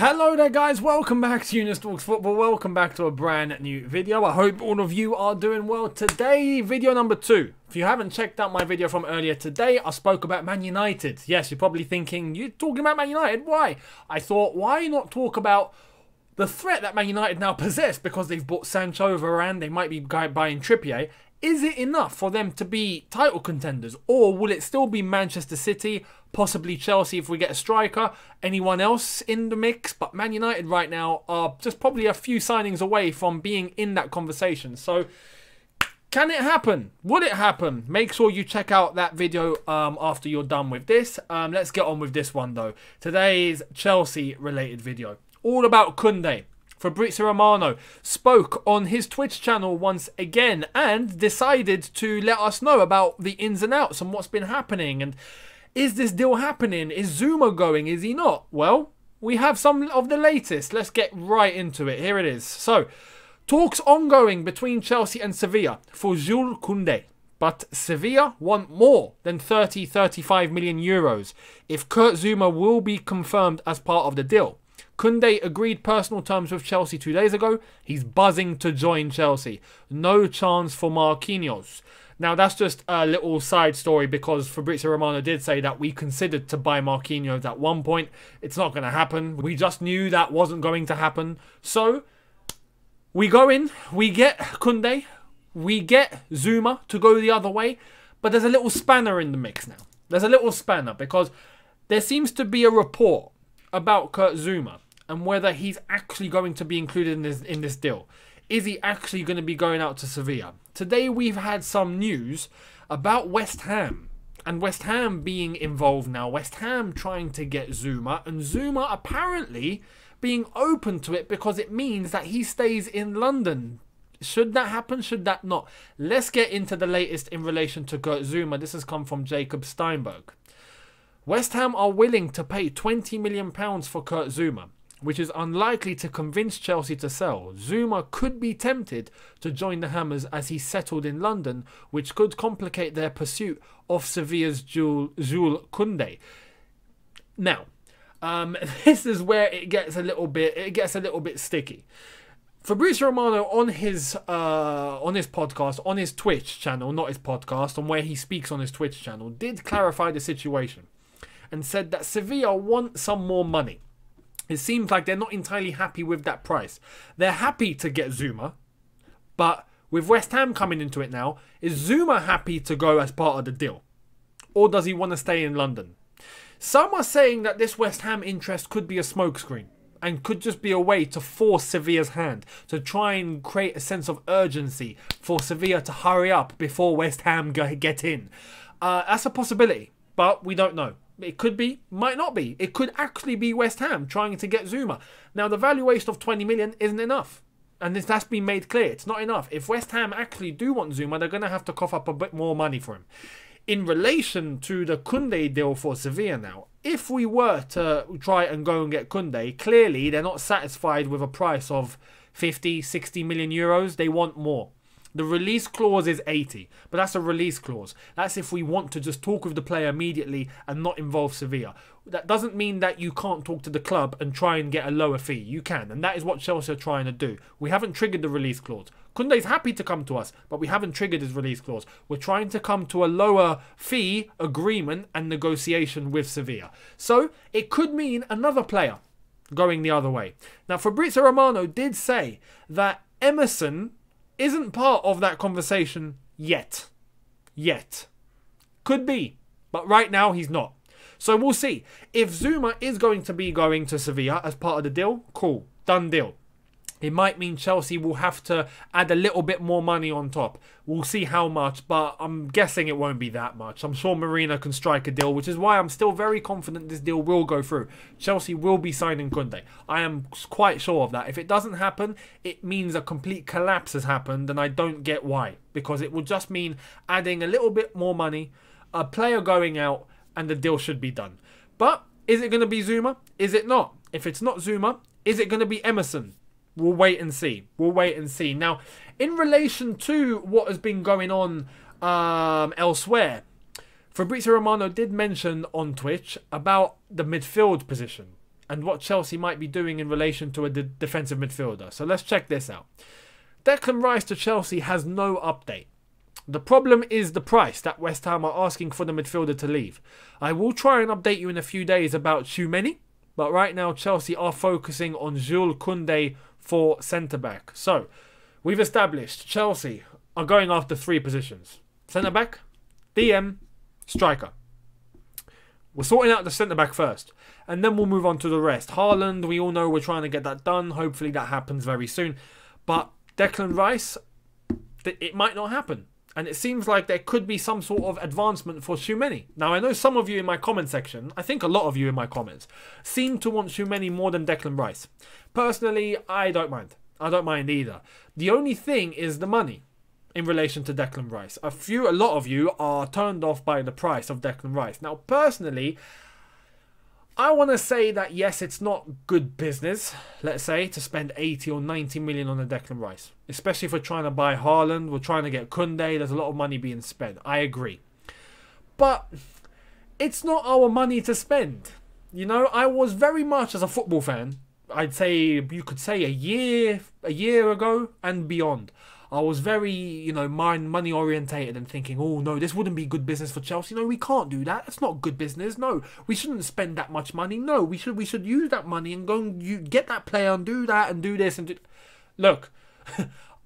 Hello there guys, welcome back to Younes Talks Football, welcome back to a brand new video. I hope all of you are doing well today. Video number 2. If you haven't checked out my video from earlier today, I spoke about Man United. Yes, you're probably thinking, you're talking about Man United, why? I thought, why not talk about the threat that Man United now possess because they've bought Sancho, Varane, they might be buying Trippier. Is it enough for them to be title contenders? Or will it still be Manchester City, possibly Chelsea if we get a striker, anyone else in the mix? But Man United right now are just probably a few signings away from being in that conversation. So, can it happen? Would it happen? Make sure you check out that video after you're done with this. Let's get on with this one though. Today's Chelsea related video. All about Kounde. Fabrizio Romano spoke on his Twitch channel once again and decided to let us know about the ins and outs and what's been happening. And is this deal happening? Is Zouma going? Is he not? Well, we have some of the latest. Let's get right into it. Here it is. So, talks ongoing between Chelsea and Sevilla for Jules Kounde. But Sevilla want more than 35 million euros if Kurt Zouma will be confirmed as part of the deal. Kounde agreed personal terms with Chelsea 2 days ago. He's buzzing to join Chelsea. No chance for Marquinhos. Now, that's just a little side story because Fabrizio Romano did say that we considered to buy Marquinhos at one point. It's not going to happen. We just knew that wasn't going to happen. So, we go in, we get Kounde, we get Zouma to go the other way. But there's a little spanner in the mix now. There's a little spanner because there seems to be a report about Kurt Zouma and whether he's actually going to be included in this deal. Is he actually going to be going out to Sevilla? Today we've had some news about West Ham. And West Ham being involved now. West Ham trying to get Zouma. And Zouma apparently being open to it because it means that he stays in London. Should that happen? Should that not? Let's get into the latest in relation to Kurt Zouma. This has come from Jacob Steinberg. West Ham are willing to pay £20 million for Kurt Zouma, which is unlikely to convince Chelsea to sell. Zouma could be tempted to join the Hammers as he settled in London, which could complicate their pursuit of Sevilla's Jules Kounde. Now, this is where it gets a little bit sticky. Fabrizio Romano on his podcast, on his Twitch channel, not his podcast, on where he speaks on his Twitch channel, did clarify the situation and said that Sevilla want some more money. It seems like they're not entirely happy with that price. They're happy to get Zouma, but with West Ham coming into it now, is Zouma happy to go as part of the deal? Or does he want to stay in London? Some are saying that this West Ham interest could be a smokescreen and could just be a way to force Sevilla's hand, to try and create a sense of urgency for Sevilla to hurry up before West Ham get in. That's a possibility, but we don't know. It could be, might not be. It could actually be West Ham trying to get Zouma. Now, the valuation of 20 million isn't enough. And that's been made clear. It's not enough. If West Ham actually do want Zouma, they're going to have to cough up a bit more money for him. In relation to the Kounde deal for Sevilla now, if we were to try and go and get Kounde, clearly they're not satisfied with a price of 50, 60 million euros. They want more. The release clause is 80, but that's a release clause. That's if we want to just talk with the player immediately and not involve Sevilla. That doesn't mean that you can't talk to the club and try and get a lower fee. You can, and that is what Chelsea are trying to do. We haven't triggered the release clause. Kounde's happy to come to us, but we haven't triggered his release clause. We're trying to come to a lower fee agreement and negotiation with Sevilla. So, it could mean another player going the other way. Now, Fabrizio Romano did say that Emerson isn't part of that conversation yet. Could be, but right now he's not. So we'll see. If Zouma is going to be going to Sevilla as part of the deal, cool, done deal. It might mean Chelsea will have to add a little bit more money on top. We'll see how much, but I'm guessing it won't be that much. I'm sure Marina can strike a deal, which is why I'm still very confident this deal will go through. Chelsea will be signing Kounde. I am quite sure of that. If it doesn't happen, it means a complete collapse has happened, and I don't get why. Because it will just mean adding a little bit more money, a player going out, and the deal should be done. But is it going to be Zouma? Is it not? If it's not Zouma, is it going to be Emerson? We'll wait and see. We'll wait and see. Now, in relation to what has been going on elsewhere, Fabrizio Romano did mention on Twitch about the midfield position. and what Chelsea might be doing in relation to a defensive midfielder. So let's check this out. Declan Rice to Chelsea has no update. The problem is the price that West Ham are asking for the midfielder to leave. I will try and update you in a few days about Choumeni, but right now Chelsea are focusing on Jules Kounde for centre-back. So, we've established Chelsea are going after 3 positions. Centre-back, DM, striker. We're sorting out the centre-back first, and then we'll move on to the rest. Haaland, we all know we're trying to get that done. Hopefully that happens very soon. But Declan Rice, it might not happen. And it seems like there could be some sort of advancement for Choumeni. Now, I know some of you in my comment section, I think a lot of you in my comments, seem to want Choumeni more than Declan Rice. Personally, I don't mind. I don't mind either. The only thing is the money in relation to Declan Rice. A lot of you are turned off by the price of Declan Rice. Now, personally, I want to say that yes, it's not good business, let's say, to spend 80 or 90 million on a Declan Rice. Especially if we're trying to buy Haaland, we're trying to get Kounde, there's a lot of money being spent. I agree. But it's not our money to spend. You know, I was very much, as a football fan, I'd say, you could say a year ago and beyond, I was very, you know, money orientated and thinking, oh no, this wouldn't be good business for Chelsea. No, we can't do that. That's not good business. No, we shouldn't spend that much money. No, we should use that money and go and get that player and do that and do this and do. Look,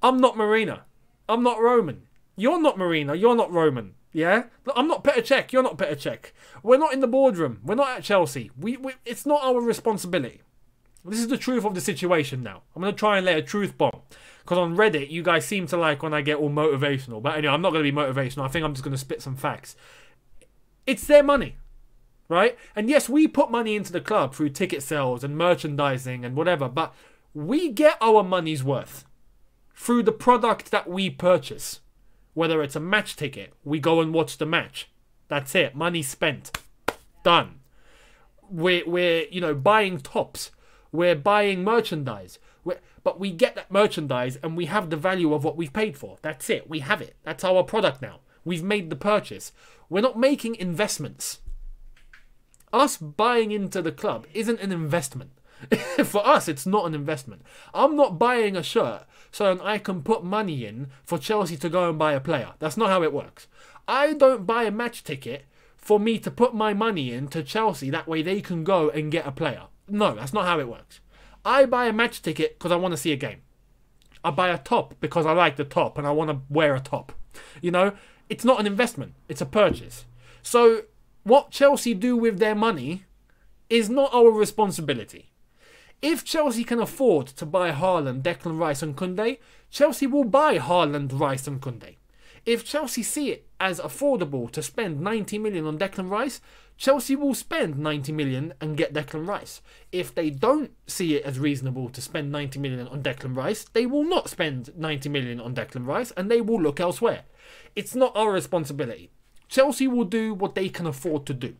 I'm not Marina. I'm not Roman. You're not Marina. You're not Roman. Yeah? I'm not Petr Cech. You're not Petr Cech. We're not in the boardroom. We're not at Chelsea. It's not our responsibility. This is the truth of the situation now. I'm going to try and lay a truth bomb. Because on Reddit, you guys seem to like when I get all motivational. But anyway, I'm not going to be motivational. I think I'm just going to spit some facts. It's their money, right? And yes, we put money into the club through ticket sales and merchandising and whatever. But we get our money's worth through the product that we purchase. Whether it's a match ticket, we go and watch the match. That's it. Money spent. Done. We're you know, buying tops. We're buying merchandise. But we get that merchandise and we have the value of what we've paid for. That's it. We have it. That's our product now. We've made the purchase. We're not making investments. Us buying into the club isn't an investment. For us, it's not an investment. I'm not buying a shirt so I can put money in for Chelsea to go and buy a player. That's not how it works. I don't buy a match ticket for me to put my money in to Chelsea. That way they can go and get a player. No, that's not how it works. I buy a match ticket because I want to see a game. I buy a top because I like the top and I want to wear a top. You know, it's not an investment. It's a purchase. So what Chelsea do with their money is not our responsibility. If Chelsea can afford to buy Haaland, Declan Rice and Kounde, Chelsea will buy Haaland, Rice and Kounde. If Chelsea see it as affordable to spend 90 million on Declan Rice, Chelsea will spend 90 million and get Declan Rice. If they don't see it as reasonable to spend 90 million on Declan Rice, they will not spend 90 million on Declan Rice and they will look elsewhere. It's not our responsibility. Chelsea will do what they can afford to do.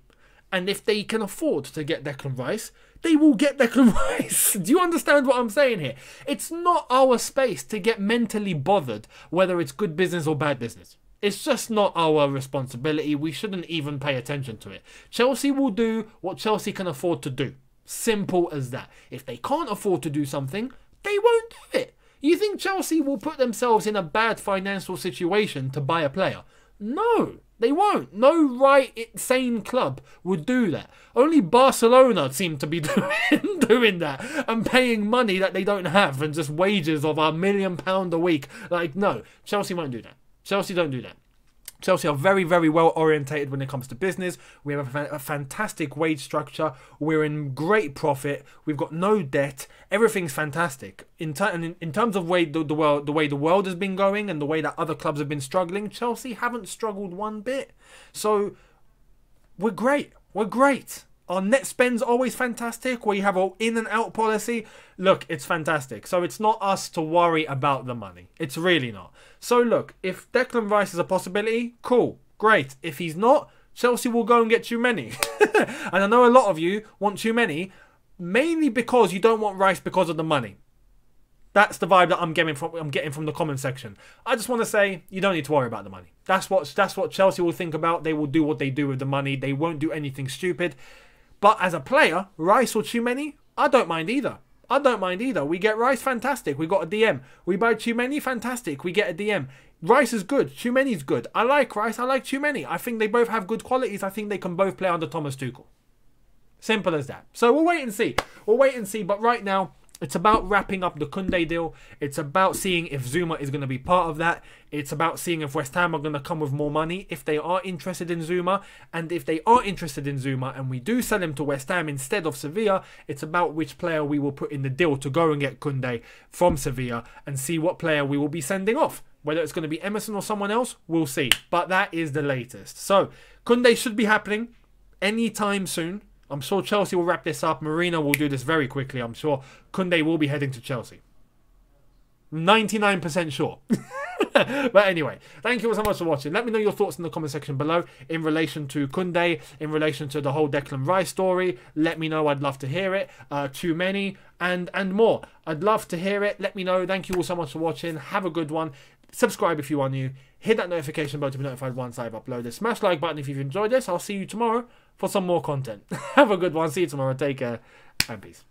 And if they can afford to get Declan Rice, they will get Declan Rice. Do you understand what I'm saying here? It's not our space to get mentally bothered whether it's good business or bad business. It's just not our responsibility. We shouldn't even pay attention to it. Chelsea will do what Chelsea can afford to do. Simple as that. If they can't afford to do something, they won't do it. You think Chelsea will put themselves in a bad financial situation to buy a player? No, they won't. No sane club would do that. Only Barcelona seem to be doing that and paying money that they don't have and just wages of £1 million a week. Like, no, Chelsea won't do that. Chelsea don't do that. Chelsea are very, very well orientated when it comes to business. We have a fantastic wage structure. We're in great profit. We've got no debt. Everything's fantastic. In terms of the way the world has been going and the way that other clubs have been struggling, Chelsea haven't struggled one bit. So we're great. We're great. Our net spend's always fantastic. We have an in and out policy. Look, it's fantastic. So it's not us to worry about the money. It's really not. So look, if Declan Rice is a possibility, cool, great. If he's not, Chelsea will go and get Choumeni. And I know a lot of you want Choumeni, mainly because you don't want Rice because of the money. That's the vibe that I'm getting from the comment section. I just want to say, you don't need to worry about the money. That's what Chelsea will think about. They will do what they do with the money. They won't do anything stupid. But as a player, Rice or Choumeni, I don't mind either. I don't mind either. We get Rice, fantastic. We got a DM. We buy Tchouaméni, fantastic. We get a DM. Rice is good. Tchouaméni's good. I like Rice. I like Tchouaméni. I think they both have good qualities. I think they can both play under Thomas Tuchel. Simple as that. So we'll wait and see. We'll wait and see. But right now, it's about wrapping up the Kounde deal. It's about seeing if Zouma is going to be part of that. It's about seeing if West Ham are going to come with more money, if they are interested in Zouma. And if they are interested in Zouma and we do sell him to West Ham instead of Sevilla, it's about which player we will put in the deal to go and get Kounde from Sevilla and see what player we will be sending off. Whether it's going to be Emerson or someone else, we'll see. But that is the latest. So, Kounde should be happening anytime soon. I'm sure Chelsea will wrap this up. Marina will do this very quickly. I'm sure Kounde will be heading to Chelsea. 99% sure. But anyway, thank you so much for watching. Let me know your thoughts in the comment section below in relation to Kounde, in relation to the whole Declan Rice story. Let me know. I'd love to hear it. Tchouaméni and more. I'd love to hear it. Let me know. Thank you all so much for watching. Have a good one. Subscribe if you are new. Hit that notification bell to be notified once I've uploaded. Smash like button if you've enjoyed this. I'll see you tomorrow for some more content. Have a good one. See you tomorrow. Take care and peace.